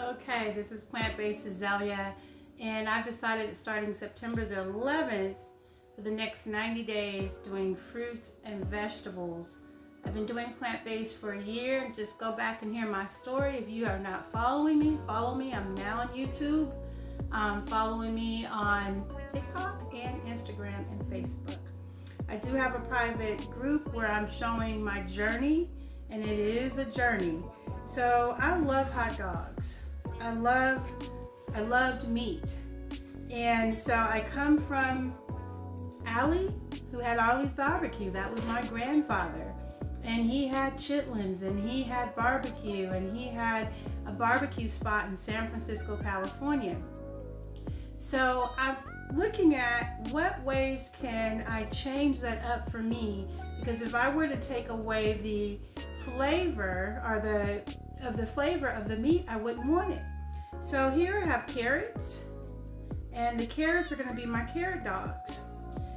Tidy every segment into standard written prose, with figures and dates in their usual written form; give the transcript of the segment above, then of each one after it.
Okay, this is Plant-Based Azalea, and I've decided starting September the 11th for the next 90 days doing fruits and vegetables. I've been doing plant-based for a year. Just go back and hear my story. If you are not following me, follow me. I'm now on YouTube. Following me on TikTok and Instagram and Facebook. I do have a private group where I'm showing my journey, and it is a journey. So I love hot dogs. I loved meat. And so I come from Ali, who had Ollie's Barbecue. That was my grandfather. And he had chitlins, and he had barbecue, and he had a barbecue spot in San Francisco, California. So I'm looking at what ways can I change that up for me, because if I were to take away the flavor or the flavor of the meat, I wouldn't want it. So here I have carrots, and the carrots are going to be my carrot dogs.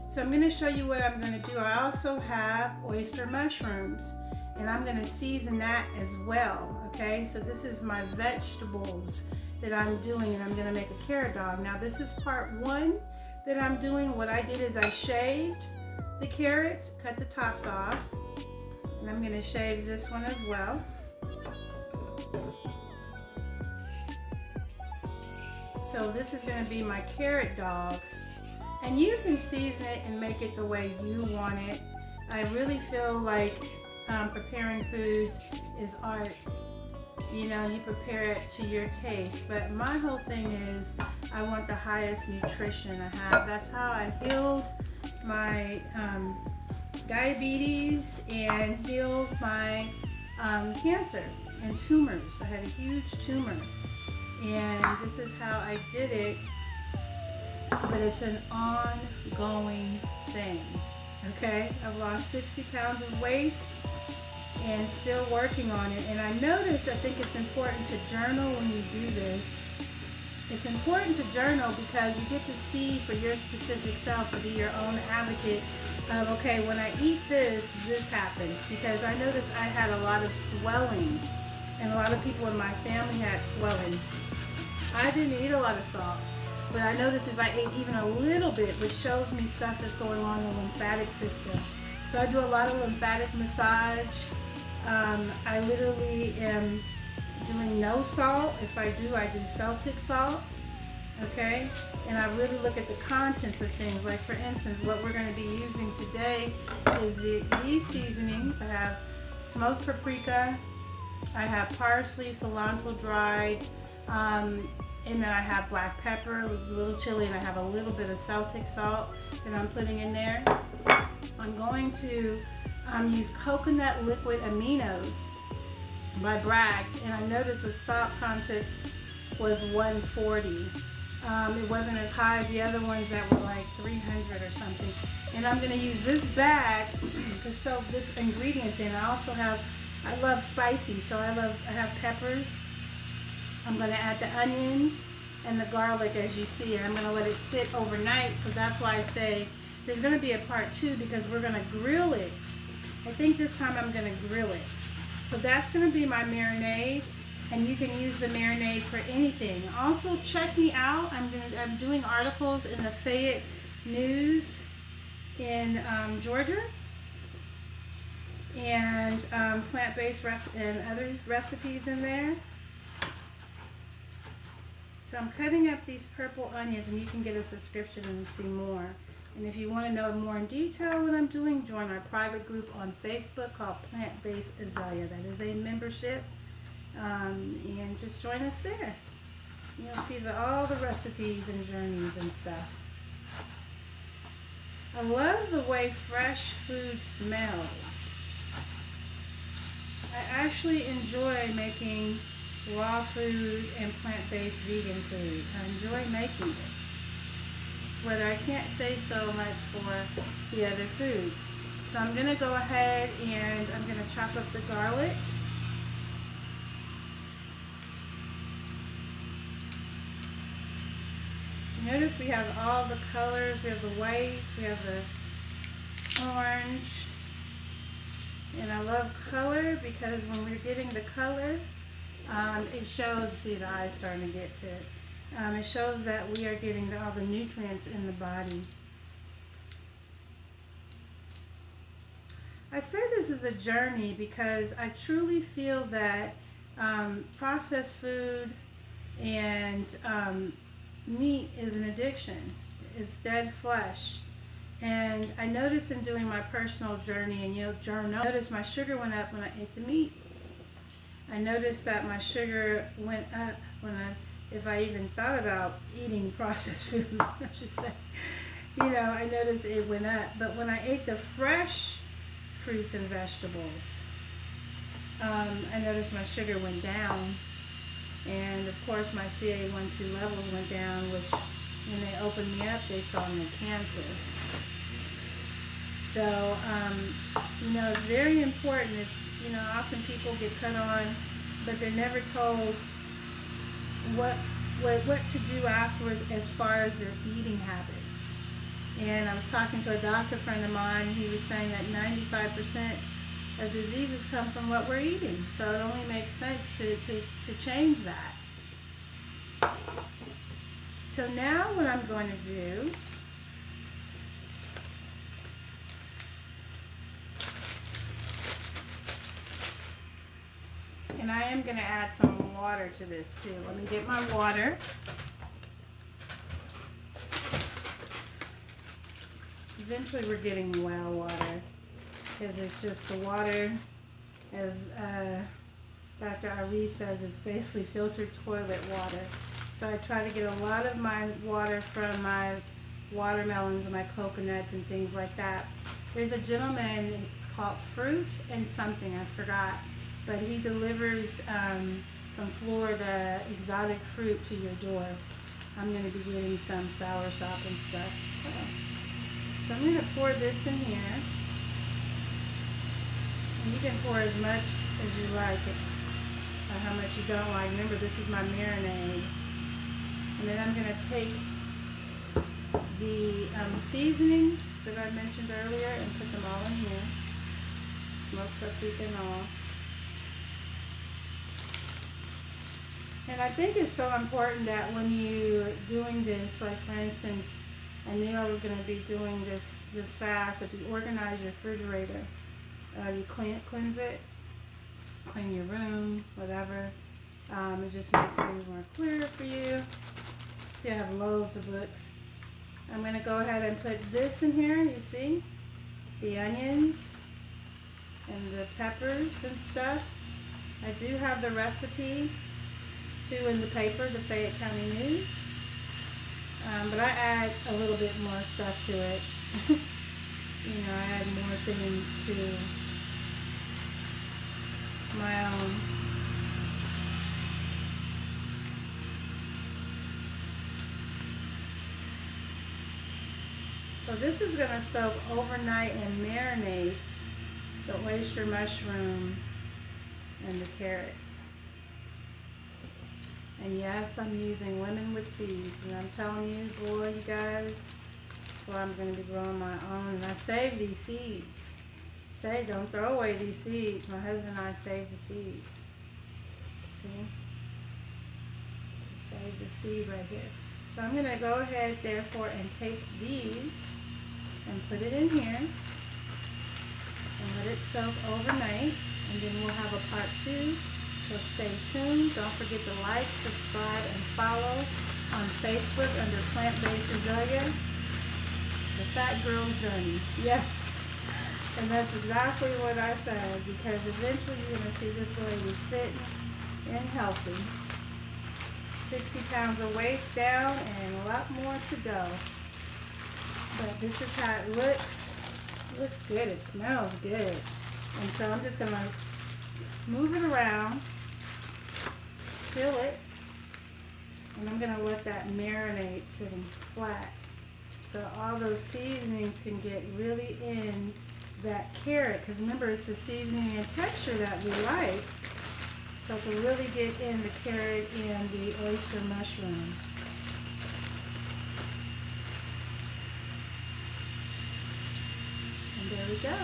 So I'm going to show you what I'm going to do. I also have oyster mushrooms, and I'm going to season that as well. Okay, so this is my vegetables that I'm doing, and I'm going to make a carrot dog. Now this is part one that I'm doing. What I did is I shaved the carrots, cut the tops off, and I'm going to shave this one as well. So this is going to be my carrot dog, and you can season it and make it the way you want it. I really feel like preparing foods is art. You know, you prepare it to your taste, but my whole thing is I want the highest nutrition I have. That's how I healed my diabetes and healed my cancer and tumors. I had a huge tumor, and this is how I did it, but it's an ongoing thing. Okay, I've lost 60 pounds of waste and still working on it. And I think it's important to journal when you do this. It's important to journal because you get to see for your specific self, to be your own advocate of, okay, when I eat this, this happens. Because I noticed I had a lot of swelling, and a lot of people in my family had swelling. I didn't eat a lot of salt, but I noticed if I ate even a little bit, which shows me stuff is going on in the lymphatic system. So I do a lot of lymphatic massage. I literally am doing no salt. If I do Celtic salt, okay? And I really look at the contents of things. Like, for instance, what we're going to be using today is these seasonings. I have smoked paprika, I have parsley, cilantro dried, and then I have black pepper, a little chili, and I have a little bit of Celtic salt that I'm putting in there. I'm going to use coconut liquid aminos by Bragg's, and I noticed the salt content was 140. It wasn't as high as the other ones that were like 300 or something. And I'm going to use this bag to soak this ingredients in. I love spicy, so I have peppers. I'm going to add the onion and the garlic, as you see, and I'm going to let it sit overnight. So that's why I say there's going to be a part two, because we're going to grill it. I think this time I'm going to grill it. So that's going to be my marinade, and you can use the marinade for anything. Also, check me out. I'm doing articles in the Fayette News in Georgia, and plant-based and other recipes in there. So I'm cutting up these purple onions, and you can get a subscription and see more. And if you want to know more in detail what I'm doing, join our private group on Facebook called Plant-Based Azalea. That is a membership, and just join us there. You'll see all the recipes and journeys and stuff. I love the way fresh food smells. I actually enjoy making raw food and plant-based vegan food. I enjoy making it, whether I can't say so much for the other foods. So I'm going to go ahead and I'm going to chop up the garlic. Notice we have all the colors. We have the white, we have the orange, and I love color because when we're getting the color, It shows, see the eyes starting to get to it. It shows that we are getting all the nutrients in the body. I say this is a journey because I truly feel that processed food and meat is an addiction. It's dead flesh. And I noticed in doing my personal journey and journal, I noticed my sugar went up when I ate the meat. I noticed that my sugar went up if I even thought about eating processed food, I should say. I noticed it went up. But when I ate the fresh fruits and vegetables, I noticed my sugar went down. And of course my CA1-2 levels went down, which when they opened me up, they saw no cancer. So, it's very important. It's, often people get cut on, but they're never told what to do afterwards as far as their eating habits. And I was talking to a doctor friend of mine. He was saying that 95% of diseases come from what we're eating. So it only makes sense to change that. So now what I'm going to do, and I am going to add some water to this too. Let me get my water. Eventually we're getting well water because it's just the water, as Dr. Ari says, it's basically filtered toilet water. So I try to get a lot of my water from my watermelons and my coconuts and things like that. There's a gentleman, it's called Fruit and something, I forgot. But he delivers from Florida exotic fruit to your door. I'm going to be getting some soursop and stuff. So I'm going to pour this in here. And you can pour as much as you like or how much you don't like. Remember, this is my marinade. And then I'm going to take the seasonings that I mentioned earlier and put them all in here. Smoked paprika and all. And I think it's so important that when you're doing this, like for instance, I knew I was going to be doing this fast, that you organize your refrigerator. You cleanse it, clean your room, whatever. It just makes things more clear for you. See, I have loads of books. I'm going to go ahead and put this in here, you see? The onions and the peppers and stuff. I do have the recipe too in the paper, the Fayette County News. But I add a little bit more stuff to it. I add more things to my own. So this is going to soak overnight and marinate the oyster mushroom and the carrots. And yes, I'm using lemon with seeds. And I'm telling you, boy, you guys, that's why I'm going to be growing my own. And I save these seeds. Say, don't throw away these seeds. My husband and I save the seeds. See? Save the seed right here. So I'm going to go ahead, therefore, and take these and put it in here. And let it soak overnight. And then we'll have a part 2. So stay tuned. Don't forget to like, subscribe, and follow on Facebook under Plant-Based Azalea, The Fat Girl's Journey. Yes. And that's exactly what I said, because eventually you're going to see this lady fit and healthy. 60 pounds of waist down and a lot more to go. But this is how it looks. It looks good. It smells good. And so I'm just going to move it around. Seal it, and I'm going to let that marinate sitting flat so all those seasonings can get really in that carrot, because remember, it's the seasoning and texture that we like, so to really get in the carrot and the oyster mushroom. And there we go.